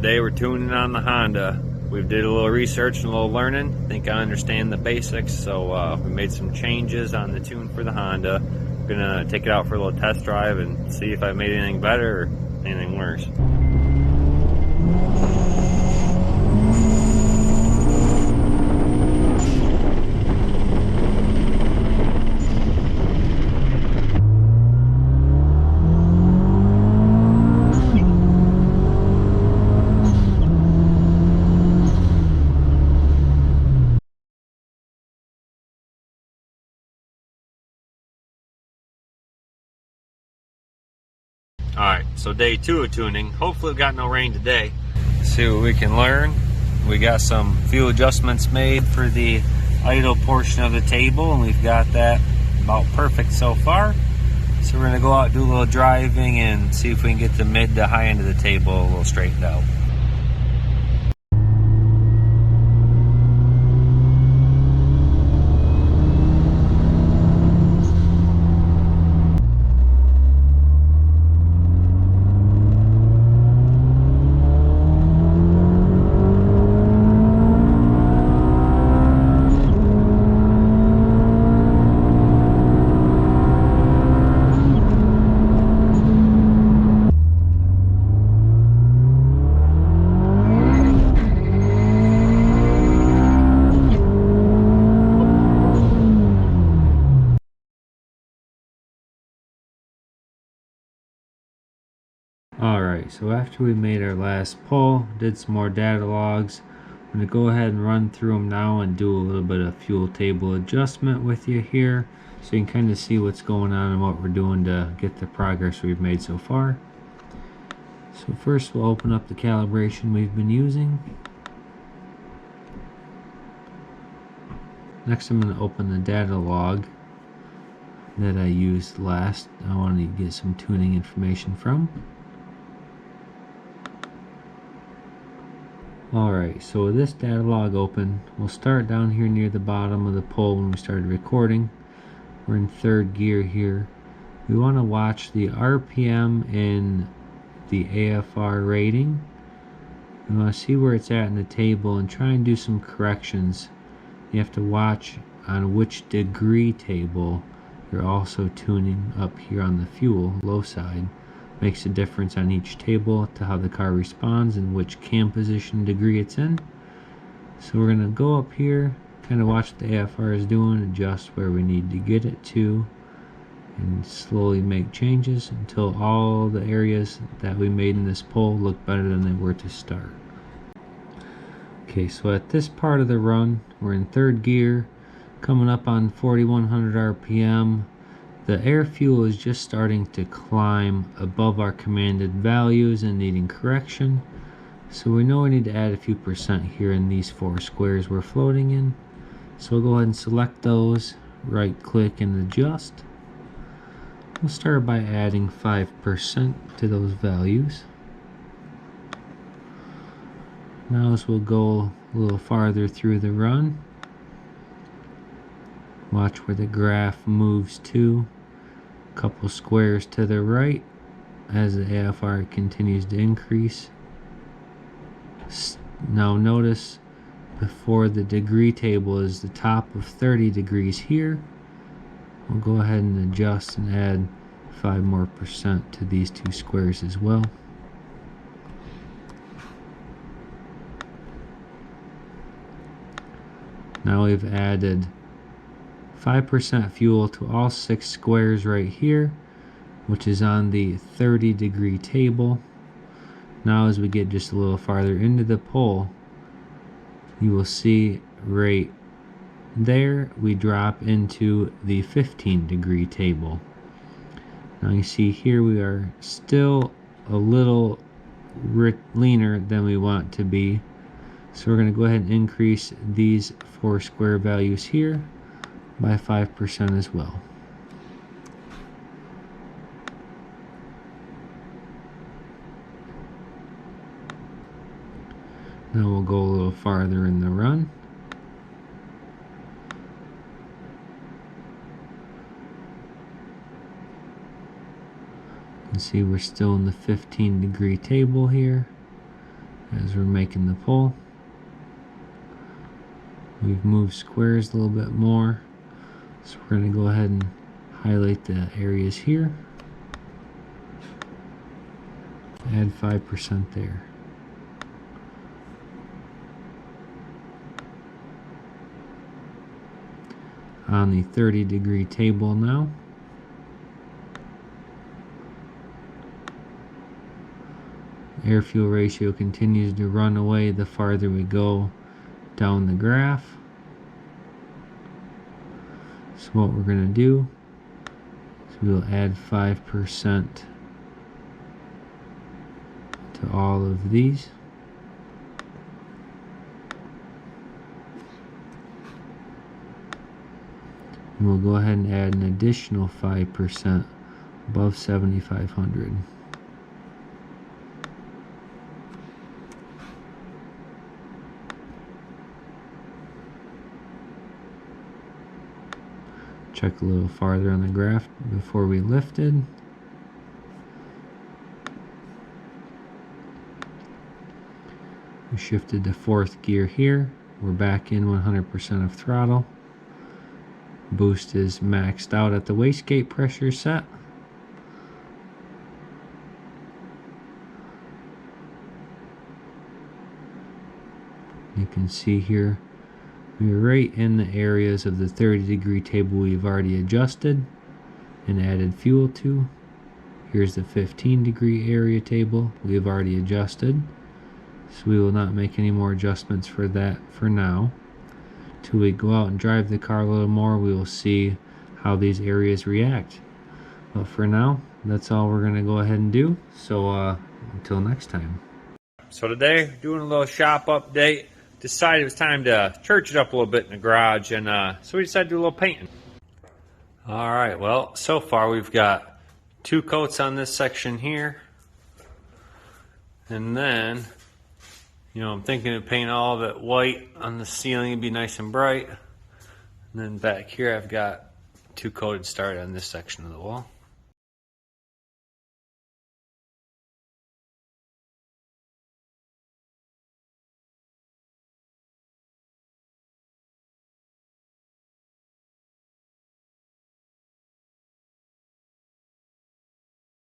Today we're tuning on the Honda. We did a little research and a little learning. I think I understand the basics, so we made some changes on the tune for the Honda. We're gonna take it out for a little test drive and see if I made anything better or anything worse. Alright, so day 2 of tuning. Hopefully we got no rain today. Let's see what we can learn. We got some fuel adjustments made for the idle portion of the table, and we've got that about perfect so far. So we're going to go out, do a little driving, and see if we can get the mid to high end of the table a little straightened out. Alright, so after we made our last pull, did some more data logs, I'm going to go ahead and run through them now and do a little bit of fuel table adjustment with you here, so you can kind of see what's going on and what we're doing to get the progress we've made so far. So first we'll open up the calibration we've been using. Next I'm going to open the data log that I used last. I wanted to get some tuning information from. Alright, so with this data log open, we'll start down here near the bottom of the pole when we started recording. We're in third gear here. We want to watch the RPM and the AFR rating. We want to see where it's at in the table and try and do some corrections. You have to watch on which degree table you're also tuning up here on the fuel, low side. Makes a difference on each table to how the car responds and which cam position degree it's in. So we're going to go up here, kind of watch what the AFR is doing, adjust where we need to get it to, and slowly make changes until all the areas that we made in this pull look better than they were to start. Okay, so at this part of the run, we're in third gear, coming up on 4100 RPM. The air fuel is just starting to climb above our commanded values and needing correction. So we know we need to add a few percent here in these 4 squares we're floating in. So we'll go ahead and select those, right click and adjust. We'll start by adding 5% to those values. Now as we'll go a little farther through the run, watch where the graph moves to. A couple squares to the right as the AFR continues to increase. Now notice before the degree table is the top of 30 degrees here. We'll go ahead and adjust and add 5% more to these 2 squares as well. Now we've added 5% fuel to all 6 squares right here, which is on the 30 degree table. Now as we get just a little farther into the pole, you will see right there we drop into the 15 degree table. Now you see here we are still a little leaner than we want to be, so we're going to go ahead and increase these 4 square values here by 5% as well. Now we'll go a little farther in the run. You can see we're still in the 15 degree table here. as we're making the pole. We've moved squares a little bit more, so we're going to go ahead and highlight the areas here. Add 5% there. On the 30-degree table now, air-fuel ratio continues to run away the farther we go down the graph. So what we're going to do is we'll add 5% to all of these. And we'll go ahead and add an additional 5% above 7,500. Check a little farther on the graph before we lifted. We shifted to fourth gear here. We're back in 100% of throttle. Boost is maxed out at the wastegate pressure set. You can see here we're right in the areas of the 30-degree table we've already adjusted and added fuel to. Here's the 15-degree area table we've already adjusted, so we will not make any more adjustments for that for now. Till we go out and drive the car a little more, we will see how these areas react. But for now, that's all we're going to go ahead and do. So until next time. So today, doing a little shop update. Decided it was time to church it up a little bit in the garage, and so we decided to do a little painting. Alright, well, so far we've got 2 coats on this section here. And then, you know, I'm thinking of painting all of it white on the ceiling, it'd be nice and bright. And then back here I've got 2 coated started on this section of the wall.